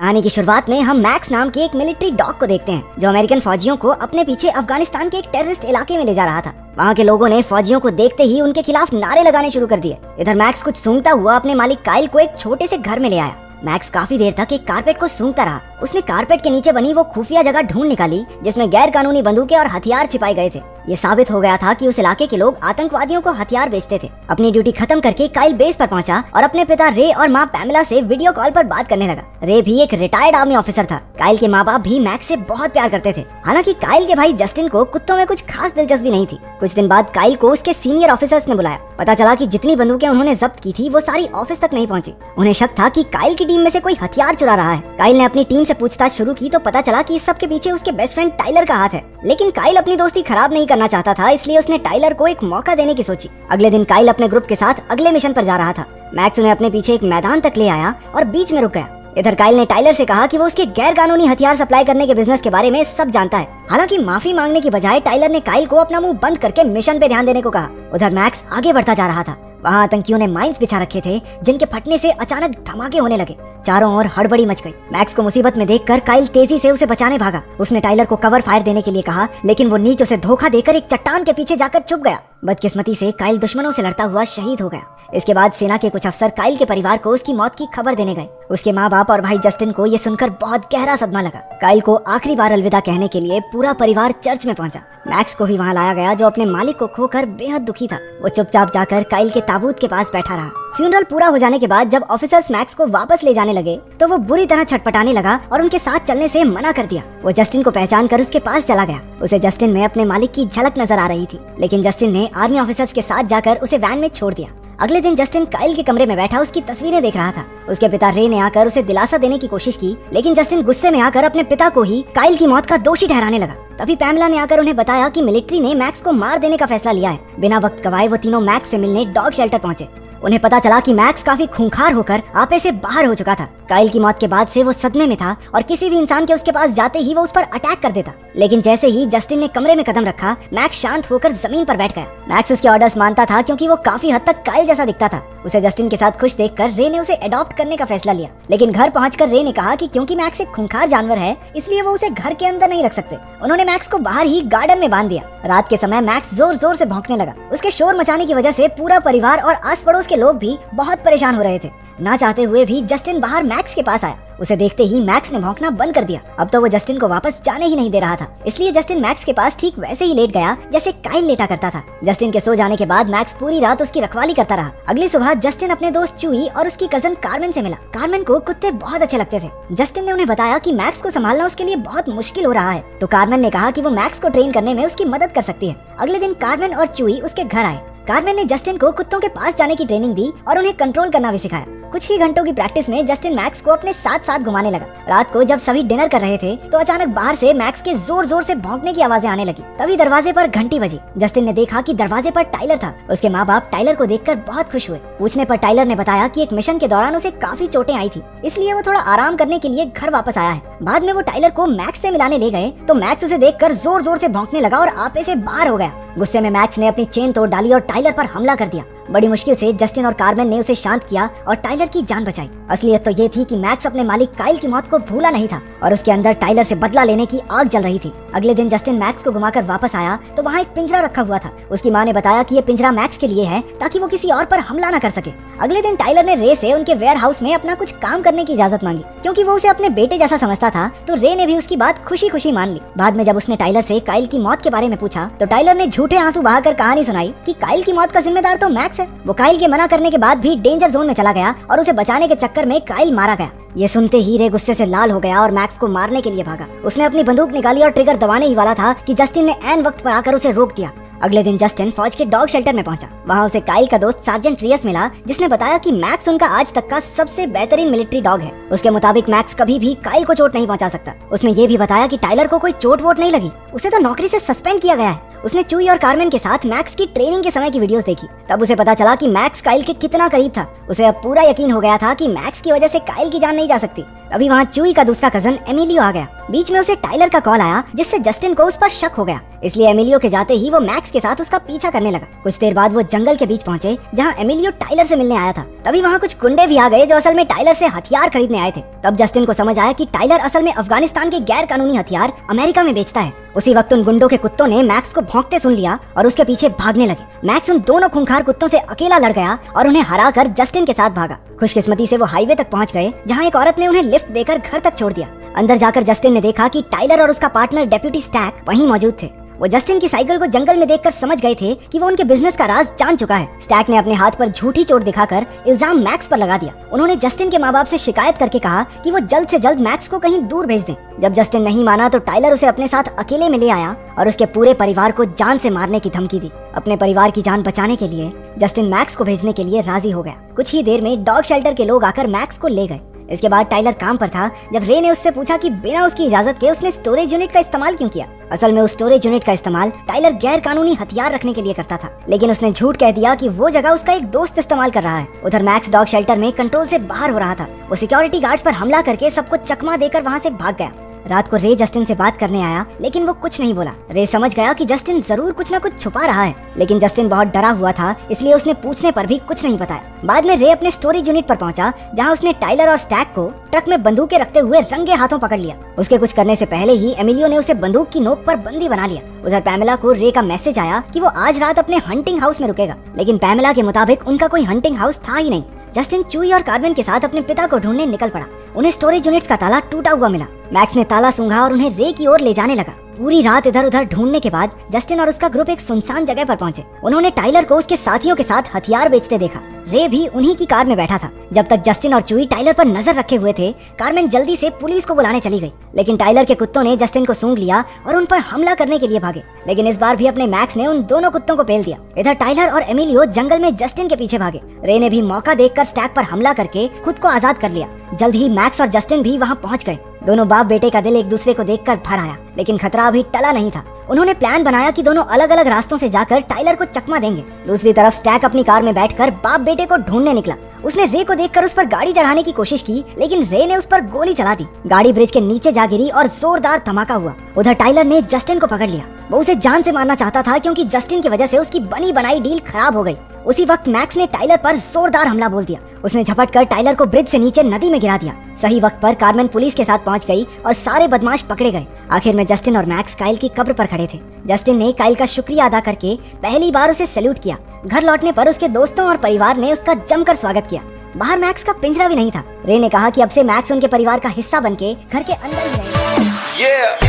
कहानी की शुरुआत में हम मैक्स नाम के एक मिलिट्री डॉग को देखते हैं जो अमेरिकन फौजियों को अपने पीछे अफगानिस्तान के एक टेररिस्ट इलाके में ले जा रहा था। वहाँ के लोगों ने फौजियों को देखते ही उनके खिलाफ नारे लगाने शुरू कर दिए। इधर मैक्स कुछ सूंघता हुआ अपने मालिक काइल को एक छोटे से घर में ले आया। मैक्स काफी देर तक एक कारपेट को सूंघता रहा। उसने कारपेट के नीचे बनी वो खुफिया जगह ढूंढ निकाली जिसमें गैर कानूनी बंदूकें और हथियार छिपाए गए थे। ये साबित हो गया था कि उस इलाके के लोग आतंकवादियों को हथियार बेचते थे। अपनी ड्यूटी खत्म करके काइल बेस पर पहुंचा और अपने पिता रे और माँ पैमेला से वीडियो कॉल पर बात करने लगा। रे भी एक रिटायर्ड आर्मी ऑफिसर था। काइल के माँ बाप भी मैक्स से बहुत प्यार करते थे। हालांकि काइल के भाई जस्टिन को कुत्तों में कुछ खास दिलचस्पी नहीं थी। कुछ दिन बाद काइल को उसके सीनियर ऑफिसर्स ने बुलाया। पता चला कि जितनी बंदूकें उन्होंने जब्त की थी वो सारी ऑफिस तक नहीं पहुंची। उन्हें शक था कि काइल की टीम में से कोई हथियार चुरा रहा है। काइल ने अपनी टीम से पूछताछ शुरू की तो पता चला कि इस सब के पीछे उसके बेस्ट फ्रेंड टाइलर का हाथ है। लेकिन काइल अपनी दोस्ती खराब नहीं करना चाहता था, इसलिए उसने टाइलर को एक मौका देने की सोची। अगले दिन काइल अपने ग्रुप के साथ अगले मिशन पर जा रहा था। मैक्स उन्हें अपने पीछे एक मैदान तक ले आया और बीच में रुक गया। इधर काइल ने टाइलर से कहा कि वो उसके गैर कानूनी हथियार सप्लाई करने के बिजनेस के बारे में सब जानता है। हालांकि माफी मांगने की बजाय टाइलर ने काइल को अपना मुंह बंद करके मिशन पे ध्यान देने को कहा। उधर मैक्स आगे बढ़ता जा रहा था। वहाँ आतंकियों ने माइंस बिछा रखे थे जिनके फटने से अचानक धमाके होने लगे। चारों ओर हड़बड़ी मच गई। मैक्स को मुसीबत में देखकर काइल तेजी से उसे बचाने भागा। उसने टाइलर को कवर फायर देने के लिए कहा, लेकिन वो नीच उसे धोखा देकर एक चट्टान के पीछे जाकर छुप गया। बदकिस्मती से काइल दुश्मनों से लड़ता हुआ शहीद हो गया। इसके बाद सेना के कुछ अफसर काइल के परिवार को उसकी मौत की खबर देने गए। उसके माँ बाप और भाई जस्टिन को ये सुनकर बहुत गहरा सदमा लगा। काइल को आखिरी बार अलविदा कहने के लिए पूरा परिवार चर्च में पहुंचा। मैक्स को भी वहाँ लाया गया जो अपने मालिक को खोकर बेहद दुखी था। वो चुपचाप जाकर काइल के ताबूत के पास बैठा रहा। फ्यूनरल पूरा हो जाने के बाद जब ऑफिसर्स मैक्स को वापस ले जाने लगे तो वो बुरी तरह छटपटाने लगा और उनके साथ चलने से मना कर दिया। वो जस्टिन को पहचान कर उसके पास चला गया। उसे जस्टिन में अपने मालिक की झलक नजर आ रही थी, लेकिन जस्टिन ने आर्मी ऑफिसर्स के साथ जाकर उसे वैन में छोड़ दिया। अगले दिन जस्टिन काइल के कमरे में बैठा उसकी तस्वीरें देख रहा था। उसके पिता रे ने आकर उसे दिलासा देने की कोशिश की, लेकिन जस्टिन गुस्से में आकर अपने पिता को ही काइल की मौत का दोषी ठहराने लगा। तभी पैमेला ने आकर उन्हें बताया कि मिलिट्री ने मैक्स को मार देने का फैसला लिया है। बिना वक्त गवाए वो तीनों मैक्स से मिलने डॉग शेल्टर पहुंचे। उन्हें पता चला कि मैक्स काफी खूंखार होकर आपे से बाहर हो चुका था। काइल की मौत के बाद से वो सदमे में था और किसी भी इंसान के उसके पास जाते ही वो उस पर अटैक कर देता। लेकिन जैसे ही जस्टिन ने कमरे में कदम रखा, मैक्स शांत होकर जमीन पर बैठ गया। मैक्स उसके ऑर्डर्स मानता था क्योंकि वो काफी हद तक काइल जैसा दिखता था। उसे जस्टिन के साथ खुश देखकर रे ने उसे अडॉप्ट करने का फैसला लिया। लेकिन घर पहुंचकर रे ने कहा कि क्योंकि मैक्स एक खूंखार जानवर है, इसलिए वो उसे घर के अंदर नहीं रख सकते। उन्होंने मैक्स को बाहर ही गार्डन में बांध दिया। रात के समय मैक्स जोर जोर से भौंकने लगा। उसके शोर मचाने की वजह से पूरा परिवार और आस पड़ोस के लोग भी बहुत परेशान हो रहे थे। ना चाहते हुए भी जस्टिन बाहर मैक्स के पास आया। उसे देखते ही मैक्स ने भौंकना बंद कर दिया। अब तो वो जस्टिन को वापस जाने ही नहीं दे रहा था, इसलिए जस्टिन मैक्स के पास ठीक वैसे ही लेट गया जैसे काइल लेटा करता था। जस्टिन के सो जाने के बाद मैक्स पूरी रात उसकी रखवाली करता रहा। अगली सुबह जस्टिन अपने दोस्त चूई और उसकी कजन कार्मेन से मिला। कार्मेन को कुत्ते बहुत अच्छे लगते थे। जस्टिन ने उन्हें बताया कि मैक्स को संभालना उसके लिए बहुत मुश्किल हो रहा है, तो कार्मेन ने कहा कि वो मैक्स को ट्रेन करने में उसकी मदद कर सकती है। अगले दिन कार्मेन और चूई उसके घर आए। कार्मेन ने जस्टिन को कुत्तों के पास जाने की ट्रेनिंग दी और उन्हें कंट्रोल करना भी सिखाया। कुछ ही घंटों की प्रैक्टिस में जस्टिन मैक्स को अपने साथ साथ घुमाने लगा। रात को जब सभी डिनर कर रहे थे तो अचानक बाहर से मैक्स के जोर जोर से भौंकने की आवाजें आने लगी। तभी दरवाजे पर घंटी बजी। जस्टिन ने देखा कि दरवाजे पर टाइलर था। उसके माँ बाप टाइलर को देखकर बहुत खुश हुए। पूछने पर टाइलर ने बताया कि एक मिशन के दौरान उसे काफी चोटें आई थी, इसलिए वो थोड़ा आराम करने के लिए घर वापस आया है। बाद में वो टाइलर को मैक्स से मिलाने ले गए तो मैक्स उसे देखकर जोर जोर से भौंकने लगा और आपे से बाहर हो गया। गुस्से में मैक्स ने अपनी चेन तोड़ डाली और टाइलर पर हमला कर दिया। बड़ी मुश्किल से जस्टिन और कार्मेन ने उसे शांत किया और टाइलर की जान बचाई। असलियत तो ये थी कि मैक्स अपने मालिक काइल की मौत को भूला नहीं था और उसके अंदर टाइलर से बदला लेने की आग जल रही थी। अगले दिन जस्टिन मैक्स को घुमाकर वापस आया तो वहाँ एक पिंजरा रखा हुआ था। उसकी माँ ने बताया कि ये पिंजरा मैक्स के लिए है ताकि वो किसी और पर हमला न कर सके। अगले दिन टाइलर ने रे से उनके वेयर हाउस में अपना कुछ काम करने की इजाजत मांगी। क्योंकि वो उसे अपने बेटे जैसा समझता था तो रे ने भी उसकी बात खुशी खुशी मान ली। बाद में जब उसने टाइलर से काइल की मौत के बारे में पूछा तो टाइलर ने झूठे आंसू बहाकर कहानी सुनाई कि काइल की मौत का जिम्मेदार तो मैक्स है। वो काइल के मना करने के बाद भी डेंजर जोन में चला गया और उसे बचाने के चक्कर में काइल मारा गया। ये सुनते ही रे गुस्से से लाल हो गया और मैक्स को मारने के लिए भागा। उसने अपनी बंदूक निकाली और ट्रिगर दबाने ही वाला था कि जस्टिन ने ऐन वक्त पर आकर उसे रोक दिया। अगले दिन जस्टिन फौज के डॉग शेल्टर में पहुंचा। वहाँ उसे काइल का दोस्त सार्जेंट रियस मिला, जिसने बताया कि मैक्स उनका आज तक का सबसे बेहतरीन मिलिट्री डॉग है। उसके मुताबिक मैक्स कभी भी काइल को चोट नहीं पहुंचा सकता। उसने ये भी बताया कि टाइलर को कोई चोट वोट नहीं लगी, उसे तो नौकरी से सस्पेंड किया गया है। उसने चूई और कार्मेन के साथ मैक्स की ट्रेनिंग के समय की वीडियोस देखी। तब उसे पता चला कि मैक्स काइल के कितना करीब था। उसे अब पूरा यकीन हो गया था कि मैक्स की वजह से काइल की जान नहीं जा सकती। तभी वहाँ चूई का दूसरा कजन एमिलियो आ गया। बीच में उसे टाइलर का कॉल आया जिससे जस्टिन को उस पर शक हो गया, इसलिए एमिलियो के जाते ही वो मैक्स के साथ उसका पीछा करने लगा। कुछ देर बाद वो जंगल के बीच पहुंचे जहां एमिलियो टाइलर से मिलने आया था। तभी वहां कुछ गुंडे भी आ गए जो असल में टाइलर से हथियार खरीदने आए थे। तब जस्टिन को समझ आया कि टाइलर असल में अफगानिस्तान के गैर कानूनी हथियार अमेरिका में बेचता है। उसी वक्त उन गुंडों के कुत्तों ने मैक्स को भौंकते सुन लिया और उसके पीछे भागने लगे। मैक्स उन दोनों खूंखार कुत्तों से अकेला लड़ गया और उन्हें हराकर जस्टिन के साथ भागा। खुशकिस्मती से वो हाईवे तक पहुंच गए जहां एक औरत ने उन्हें लिफ्ट देकर घर तक छोड़ दिया। अंदर जाकर जस्टिन ने देखा कि टाइलर और उसका पार्टनर डेप्यूटी स्टैक वहीं मौजूद थे। वो जस्टिन की साइकिल को जंगल में देखकर समझ गए थे कि वो उनके बिजनेस का राज जान चुका है। स्टैक ने अपने हाथ पर झूठी चोट दिखाकर इल्जाम मैक्स पर लगा दिया। उन्होंने जस्टिन के माँ बाप से शिकायत करके कहा कि वो जल्द से जल्द मैक्स को कहीं दूर भेज दें। जब जस्टिन नहीं माना तो टाइलर उसे अपने साथ अकेले में ले आया और उसके पूरे परिवार को जान से मारने की धमकी दी। अपने परिवार की जान बचाने के लिए जस्टिन मैक्स को भेजने के लिए राजी हो गया। कुछ ही देर में डॉग शेल्टर के लोग आकर मैक्स को ले गए। इसके बाद टाइलर काम पर था जब रे ने उससे पूछा कि बिना उसकी इजाजत के उसने स्टोरेज यूनिट का इस्तेमाल क्यों किया। असल में उस स्टोरेज यूनिट का इस्तेमाल टाइलर गैर कानूनी हथियार रखने के लिए करता था, लेकिन उसने झूठ कह दिया कि वो जगह उसका एक दोस्त इस्तेमाल कर रहा है। उधर मैक्स डॉग शेल्टर में कंट्रोल से बाहर हो रहा था। वो सिक्योरिटी गार्ड्स पर हमला करके सबको चकमा देकर वहाँ से भाग गया। रात को रे जस्टिन से बात करने आया लेकिन वो कुछ नहीं बोला। रे समझ गया कि जस्टिन जरूर कुछ न कुछ छुपा रहा है, लेकिन जस्टिन बहुत डरा हुआ था इसलिए उसने पूछने पर भी कुछ नहीं बताया। बाद में रे अपने स्टोरेज यूनिट पर पहुंचा जहां उसने टाइलर और स्टैक को ट्रक में बंदूकें रखते हुए रंगे हाथों पकड़ लिया। उसके कुछ करने से पहले ही एमिलियो ने उसे बंदूक की नोक पर बंदी बना लिया। उधर पैमेला को रे का मैसेज आया कि वो आज रात अपने हंटिंग हाउस में रुकेगा, लेकिन पैमेला के मुताबिक उनका कोई हंटिंग हाउस था ही नहीं। जस्टिन चूई और कार्मेन के साथ अपने पिता को ढूंढने निकल पड़ा। उन्हें स्टोरेज यूनिट्स का ताला टूटा हुआ मिला। मैक्स ने ताला सूंघा और उन्हें रे की ओर ले जाने लगा। पूरी रात इधर उधर ढूंढने के बाद जस्टिन और उसका ग्रुप एक सुनसान जगह पर पहुंचे। उन्होंने टाइलर को उसके साथियों के साथ हथियार बेचते देखा। रे भी उन्हीं की कार में बैठा था। जब तक जस्टिन और चूई टाइलर पर नजर रखे हुए थे, कार्मेन जल्दी से पुलिस को बुलाने चली गई, लेकिन टाइलर के कुत्तों ने जस्टिन को सूंघ लिया और उन पर हमला करने के लिए भागे। लेकिन इस बार भी अपने मैक्स ने उन दोनों कुत्तों को पेल दिया। इधर टाइलर और एमिलियो जंगल में जस्टिन के पीछे भागे। रे ने भी मौका देखकर स्टैक पर हमला करके खुद को आजाद कर लिया। जल्द ही मैक्स और जस्टिन भी वहाँ पहुँच गए। दोनों बाप बेटे का दिल एक दूसरे को देखकर भर आया, लेकिन खतरा अभी टला नहीं था। उन्होंने प्लान बनाया कि दोनों अलग अलग रास्तों से जाकर टाइलर को चकमा देंगे। दूसरी तरफ स्टैक अपनी कार में बैठकर बाप बेटे को ढूंढने निकला। उसने रे को देखकर उस पर गाड़ी चढ़ाने की कोशिश की, लेकिन रे ने उस पर गोली चला दी। गाड़ी ब्रिज के नीचे जा गिरी और जोरदार धमाका हुआ। उधर टाइलर ने जस्टिन को पकड़ लिया। वो उसे जान से मारना चाहता था क्योंकि जस्टिन की वजह से उसकी बनी बनाई डील खराब हो गई। उसी वक्त मैक्स ने टाइलर पर जोरदार हमला बोल दिया। उसने झपट कर टाइलर को ब्रिज से नीचे नदी में गिरा दिया। सही वक्त पर कार्मेन पुलिस के साथ पहुंच गई और सारे बदमाश पकड़े गए। आखिर में जस्टिन और मैक्स काइल की कब्र पर खड़े थे। जस्टिन ने काइल का शुक्रिया अदा करके पहली बार उसे सैल्यूट किया। घर लौटने पर उसके दोस्तों और परिवार ने उसका जमकर स्वागत किया। बाहर मैक्स का पिंजरा भी नहीं था। रे ने कहा कि अब से मैक्स उनके परिवार का हिस्सा बनके घर के अंदर ही रहेगा।